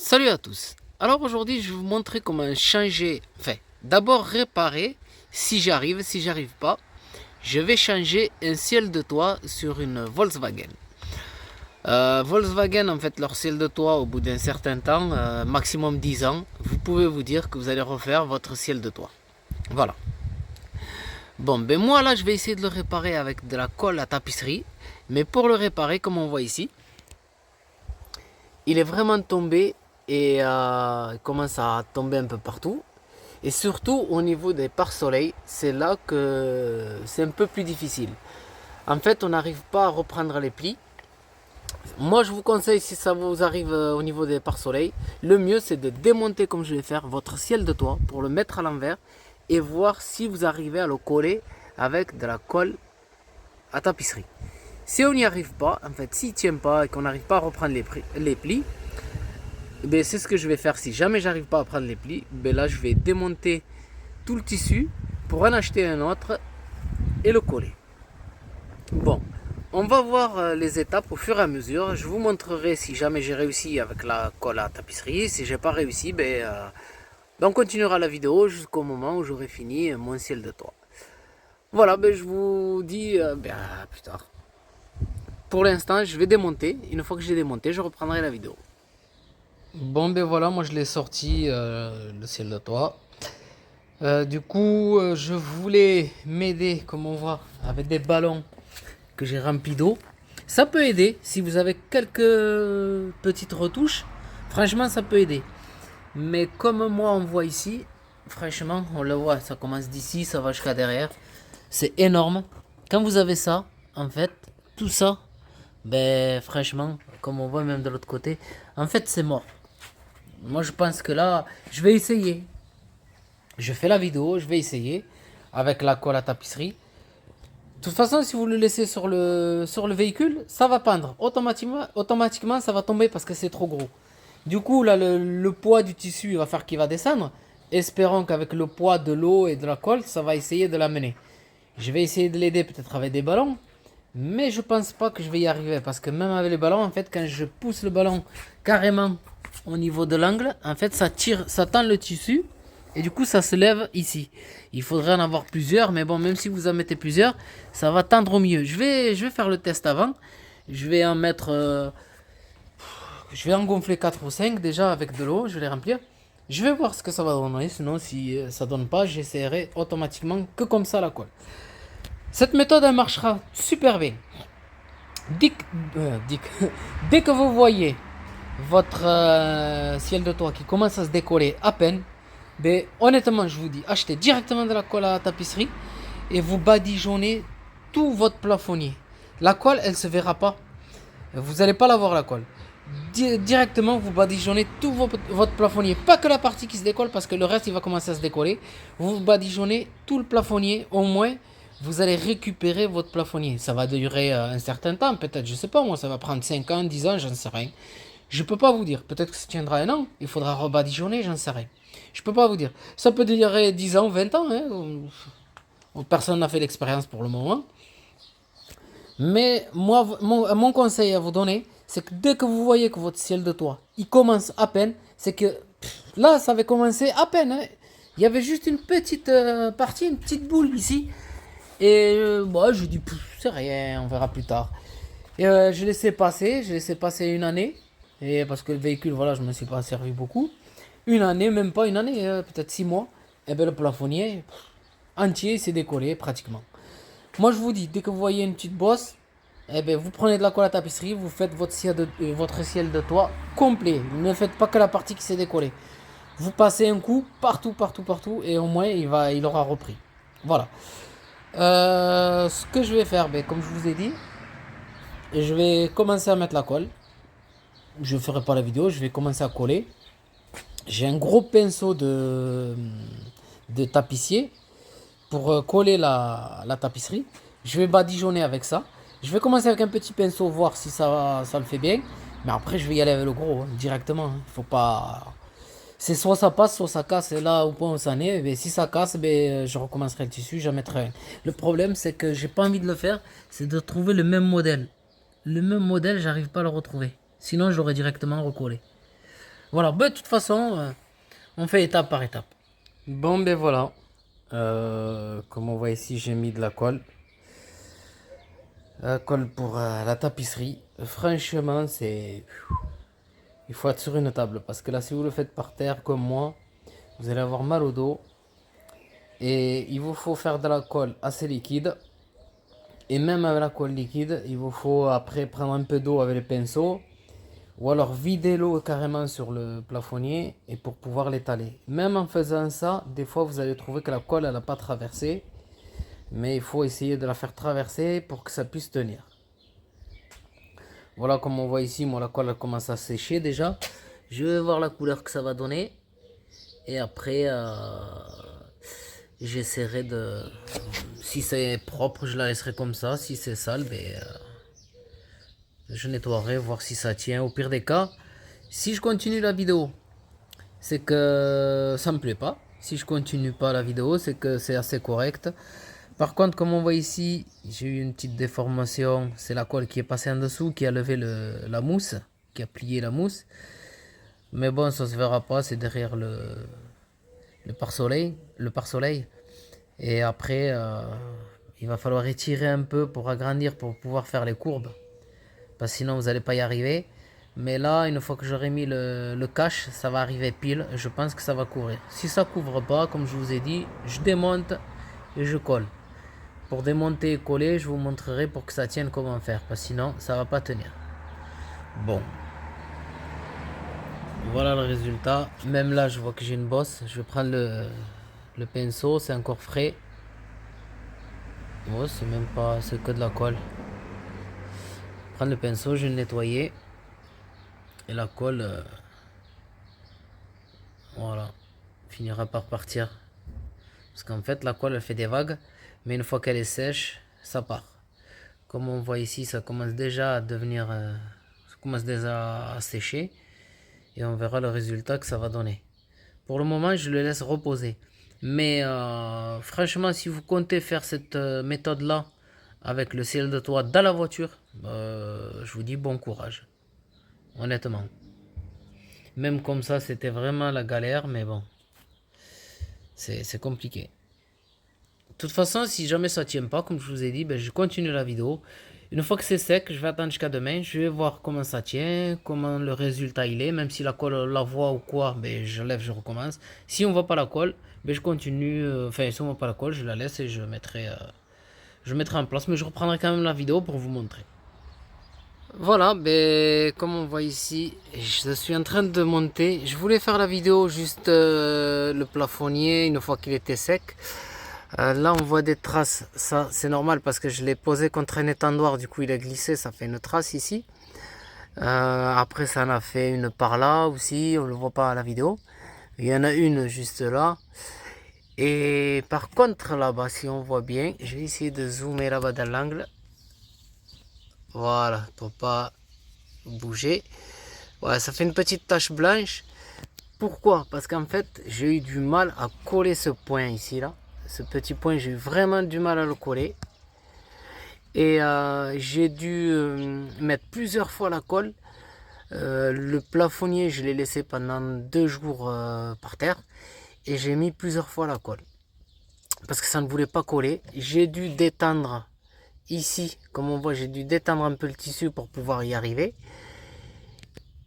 Salut à tous. Alors aujourd'hui, je vais vous montrer comment changer, d'abord réparer si j'arrive, si j'arrive pas, je vais changer un ciel de toit sur une Volkswagen. Volkswagen, en fait, leur ciel de toit, au bout d'un certain temps, maximum 10 ans, vous pouvez vous dire que vous allez refaire votre ciel de toit. Voilà. Bon, ben moi là, je vais essayer de le réparer avec de la colle à tapisserie. Mais pour le réparer, comme on voit ici, il est vraiment tombé et il commence à tomber un peu partout. Et surtout au niveau des pare-soleil, c'est là que c'est un peu plus difficile. En fait, on n'arrive pas à reprendre les plis. Moi, je vous conseille, si ça vous arrive au niveau des pare-soleil, le mieux c'est de démonter, comme je vais faire, votre ciel de toit pour le mettre à l'envers et voir si vous arrivez à le coller avec de la colle à tapisserie. Si on n'y arrive pas, en fait, s'il ne tient pas et qu'on n'arrive pas à reprendre les plis, ben, c'est ce que je vais faire. Si jamais j'arrive pas à prendre les plis, ben là je vais démonter tout le tissu pour en acheter un autre et le coller. Bon, on va voir les étapes au fur et à mesure. Je vous montrerai si jamais j'ai réussi avec la colle à tapisserie. Si j'ai pas réussi, on continuera la vidéo jusqu'au moment où j'aurai fini mon ciel de toit. Voilà, ben, je vous dis à plus tard. Pour l'instant, je vais démonter. Une fois que j'ai démonté, je reprendrai la vidéo. Bon, ben voilà, moi je l'ai sorti, le ciel de toit. Je voulais m'aider, comme on voit, avec des ballons que j'ai remplis d'eau. Ça peut aider si vous avez quelques petites retouches. Franchement, ça peut aider. Mais comme moi, on voit ici, franchement, on le voit, ça commence d'ici, ça va jusqu'à derrière. C'est énorme. Quand vous avez ça, en fait, tout ça, ben franchement, comme on voit même de l'autre côté, en fait, c'est mort. Moi, je pense que là, je vais essayer. Je fais la vidéo, je vais essayer avec la colle à tapisserie. De toute façon, si vous le laissez sur le véhicule, ça va pendre. Automatiquement, ça va tomber parce que c'est trop gros. Du coup, là, le poids du tissu va faire qu'il va descendre. Espérons qu'avec le poids de l'eau et de la colle, ça va essayer de l'amener. Je vais essayer de l'aider peut-être avec des ballons. Mais je pense pas que je vais y arriver. Parce que même avec les ballons, en fait, quand je pousse le ballon carrément au niveau de l'angle, en fait, ça tire, ça tend le tissu. Et du coup, ça se lève ici. Il faudrait en avoir plusieurs, mais bon, même si vous en mettez plusieurs, ça va tendre au mieux. Je vais faire le test avant. Je vais en mettre. Je vais en gonfler 4 ou 5 déjà avec de l'eau. Je vais les remplir. Je vais voir ce que ça va donner. Sinon, si ça donne pas, j'essaierai automatiquement que comme ça la colle. Cette méthode, elle marchera super bien. Dès que, dès que vous voyez votre ciel de toit qui commence à se décoller à peine, ben, honnêtement, je vous dis, achetez directement de la colle à tapisserie et vous badigeonnez tout votre plafonnier. La colle, elle ne se verra pas. Vous n'allez pas la voir, la colle. Directement, vous badigeonnez tout votre plafonnier. Pas que la partie qui se décolle, parce que le reste, il va commencer à se décoller. Vous badigeonnez tout le plafonnier. Au moins, vous allez récupérer votre plafonnier. Ça va durer un certain temps, peut-être, je sais pas, moi, ça va prendre 5 ans, 10 ans, j'en sais rien. Je peux pas vous dire. Peut-être que ça tiendra un an. Il faudra rebadigeonner, j'en sais rien. Je peux pas vous dire. Ça peut durer 10 ans, 20 ans. Personne n'a fait l'expérience pour le moment. Mais moi, mon conseil à vous donner, c'est que dès que vous voyez que votre ciel de toit, il commence à peine, c'est que là, ça avait commencé à peine. Hein. Il y avait juste une petite partie, une petite boule ici. Et moi, je dis, c'est rien, on verra plus tard. Et j'ai laissé passer une année. Et parce que le véhicule, voilà, je ne me suis pas servi beaucoup. Une année, même pas une année, peut-être 6 mois. Et bien le plafonnier entier s'est décollé pratiquement. Moi je vous dis, dès que vous voyez une petite bosse, eh bien, vous prenez de la colle à tapisserie, vous faites votre ciel de toit complet. Ne faites pas que la partie qui s'est décollée. Vous passez un coup partout, partout, partout, et au moins il aura repris. Voilà. Ce que je vais faire, ben, comme je vous ai dit, je vais commencer à mettre la colle. Je ne ferai pas la vidéo, je vais commencer à coller. J'ai un gros pinceau de tapissier pour coller la tapisserie. Je vais badigeonner avec ça. Je vais commencer avec un petit pinceau, voir si ça le fait bien. Mais après, je vais y aller avec le gros, hein, directement. Hein. Faut pas. C'est soit ça passe, soit ça casse. Et là, au point où ça en est, si ça casse, je recommencerai le tissu, j'en mettrai un. Le problème, c'est que j'ai pas envie de le faire, c'est de trouver le même modèle. Le même modèle, j'arrive pas à le retrouver. Sinon, je l'aurais directement recollé. Voilà, ben, de toute façon, on fait étape par étape. Bon, ben voilà. Comme on voit ici, j'ai mis de la colle. La colle pour la tapisserie. Franchement, c'est... Il faut être sur une table. Parce que là, si vous le faites par terre, comme moi, vous allez avoir mal au dos. Et il vous faut faire de la colle assez liquide. Et même avec la colle liquide, il vous faut après prendre un peu d'eau avec le pinceau. Ou alors vider l'eau carrément sur le plafonnier et pour pouvoir l'étaler. Même en faisant ça, des fois vous allez trouver que la colle elle n'a pas traversé. Mais il faut essayer de la faire traverser pour que ça puisse tenir. Voilà, comme on voit ici, moi la colle elle commence à sécher déjà. Je vais voir la couleur que ça va donner. Et après, j'essaierai de... Si c'est propre, je la laisserai comme ça. Si c'est sale, ben, je nettoierai, voir si ça tient. Au pire des cas, si je continue la vidéo, c'est que ça me plaît pas. Si je continue pas la vidéo, c'est que c'est assez correct. Par contre, comme on voit ici, j'ai eu une petite déformation. C'est la colle qui est passée en dessous, qui a levé la mousse, qui a plié la mousse. Mais bon, ça se verra pas, c'est derrière le pare-soleil. Et après, il va falloir étirer un peu pour agrandir, pour pouvoir faire les courbes. Parce que sinon, vous n'allez pas y arriver. Mais là, une fois que j'aurai mis le cache, ça va arriver pile. Je pense que ça va couvrir. Si ça couvre pas, comme je vous ai dit, je démonte et je colle. Pour démonter et coller, je vous montrerai pour que ça tienne comment faire. Parce que sinon, ça va pas tenir. Bon. Voilà le résultat. Même là, je vois que j'ai une bosse. Je vais prendre le pinceau. C'est encore frais. Oh, c'est même pas... C'est que de la colle. Prendre le pinceau, je vais le nettoyer. Et la colle... voilà. Finira par partir. Parce qu'en fait, la colle, elle fait des vagues. Mais une fois qu'elle est sèche, ça part. Comme on voit ici, ça commence déjà à devenir... ça commence déjà à sécher. Et on verra le résultat que ça va donner. Pour le moment, je le laisse reposer. Mais franchement, si vous comptez faire cette méthode-là avec le ciel de toit dans la voiture, je vous dis bon courage. Honnêtement. Même comme ça, c'était vraiment la galère, mais bon. C'est compliqué. De toute façon, si jamais ça tient pas, comme je vous ai dit, ben, je continue la vidéo. Une fois que c'est sec, je vais attendre jusqu'à demain. Je vais voir comment ça tient, comment le résultat il est. Même si la colle la voit ou quoi, ben, je lève, je recommence. Si on voit pas la colle, ben, je continue. Enfin, si on voit pas la colle, je la laisse et je mettrai en place. Mais je reprendrai quand même la vidéo pour vous montrer. Voilà, ben, comme on voit ici, je suis en train de monter. Je voulais faire la vidéo juste le plafonnier une fois qu'il était sec. Là on voit des traces, ça c'est normal parce que je l'ai posé contre un étendoir, du coup il a glissé, ça fait une trace ici. Après ça en a fait une par là aussi, on ne le voit pas à la vidéo. Il y en a une juste là. Et par contre là-bas, si on voit bien, je vais essayer de zoomer là-bas dans l'angle. Voilà, pour pas bouger. Voilà, ça fait une petite tache blanche. Pourquoi? Parce qu'en fait, j'ai eu du mal à coller ce point ici là. Ce petit point, j'ai eu vraiment du mal à le coller. Et j'ai dû mettre plusieurs fois la colle. Le plafonnier, je l'ai laissé pendant 2 jours par terre. Et j'ai mis plusieurs fois la colle. Parce que ça ne voulait pas coller. J'ai dû détendre ici. Comme on voit, j'ai dû détendre un peu le tissu pour pouvoir y arriver.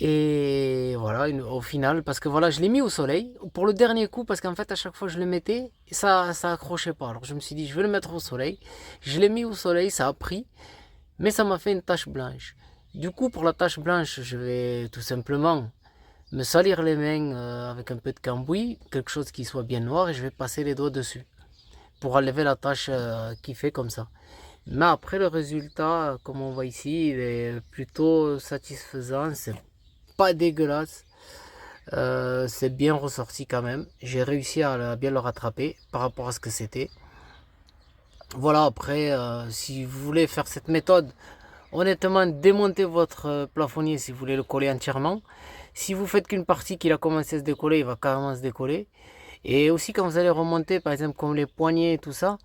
Et voilà, au final, parce que voilà, je l'ai mis au soleil pour le dernier coup, parce qu'en fait, à chaque fois je le mettais, ça accrochait pas. Alors je me suis dit, je vais le mettre au soleil. Je l'ai mis au soleil, ça a pris, mais ça m'a fait une tache blanche. Du coup, pour la tache blanche, je vais tout simplement me salir les mains avec un peu de cambouis, quelque chose qui soit bien noir, et je vais passer les doigts dessus pour enlever la tache qui fait comme ça. Mais après, le résultat, comme on voit ici, il est plutôt satisfaisant. C'est pas dégueulasse. C'est bien ressorti quand même. J'ai réussi à bien le rattraper par rapport à ce que c'était. Voilà, après, si vous voulez faire cette méthode, honnêtement, démontez votre plafonnier si vous voulez le coller entièrement. Si vous faites qu'une partie qu'il a commencé à se décoller, il va carrément se décoller. Et aussi quand vous allez remonter, par exemple comme les poignées et tout ça,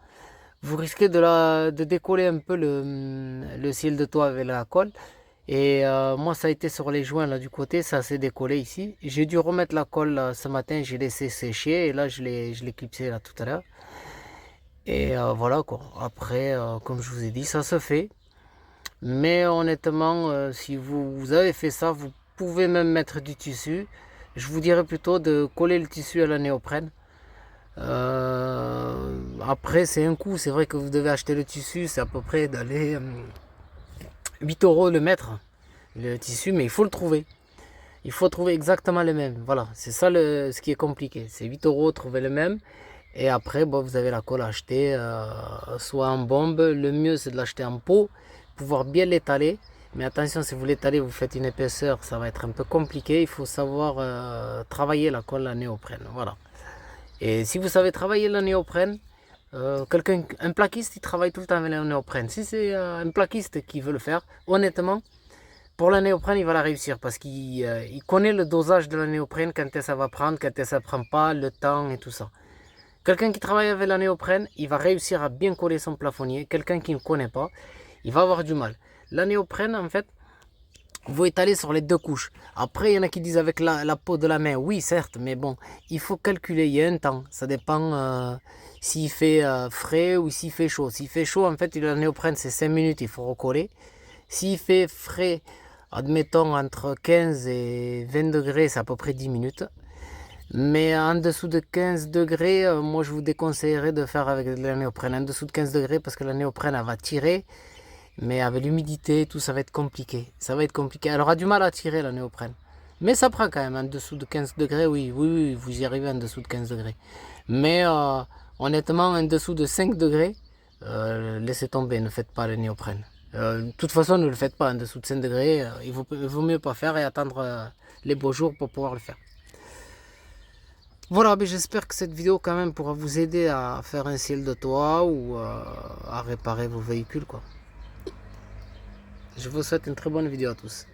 vous risquez de décoller un peu le ciel de toit avec la colle. Et moi, ça a été sur les joints là du côté, ça s'est décollé ici. J'ai dû remettre la colle ce matin, j'ai laissé sécher et là je l'ai clipsé là tout à l'heure. Et voilà quoi. Après, comme je vous ai dit, ça se fait. Mais honnêtement, si vous avez fait ça, vous pouvez même mettre du tissu. Je vous dirais plutôt de coller le tissu à la néoprène. Après, c'est un coût. C'est vrai que vous devez acheter le tissu, c'est à peu près d'aller 8 euros le mètre, le tissu, mais il faut le trouver. Il faut trouver exactement le même. Voilà, c'est ça ce qui est compliqué. C'est 8 euros, trouver le même. Et après, bon, vous avez la colle à acheter, soit en bombe. Le mieux, c'est de l'acheter en pot, pouvoir bien l'étaler. Mais attention, si vous l'étalez, vous faites une épaisseur, ça va être un peu compliqué. Il faut savoir travailler la colle à néoprène. Voilà. Et si vous savez travailler la néoprène, un plaquiste, il travaille tout le temps avec la néoprène. Si c'est un plaquiste qui veut le faire, honnêtement, pour la néoprène, il va la réussir parce qu'il connaît le dosage de la néoprène, quand ça va prendre, quand ça ne prend pas, le temps et tout ça. Quelqu'un qui travaille avec la néoprène, il va réussir à bien coller son plafonnier. Quelqu'un qui ne connaît pas, il va avoir du mal. La néoprène, en fait, vous étalez sur les deux couches. Après, il y en a qui disent avec la peau de la main. Oui, certes, mais bon, il faut calculer. Il y a un temps. Ça dépend s'il fait frais ou s'il fait chaud. S'il fait chaud, en fait, la néoprène, c'est 5 minutes, il faut recoller. S'il fait frais, admettons entre 15 et 20 degrés, c'est à peu près 10 minutes. Mais en dessous de 15 degrés, moi je vous déconseillerais de faire avec de la néoprène. En dessous de 15 degrés, parce que la néoprène, elle va tirer. Mais avec l'humidité et tout, ça va être compliqué. Ça va être compliqué. Elle aura du mal à tirer la néoprène. Mais ça prend quand même en dessous de 15 degrés. Oui, oui, oui, vous y arrivez en dessous de 15 degrés. Mais honnêtement, en dessous de 5 degrés, laissez tomber, ne faites pas le néoprène. De toute façon, ne le faites pas en dessous de 5 degrés. Il vaut mieux pas faire et attendre les beaux jours pour pouvoir le faire. Voilà, mais j'espère que cette vidéo quand même pourra vous aider à faire un ciel de toit ou à réparer vos véhicules, quoi. Je vous souhaite une très bonne vidéo à tous.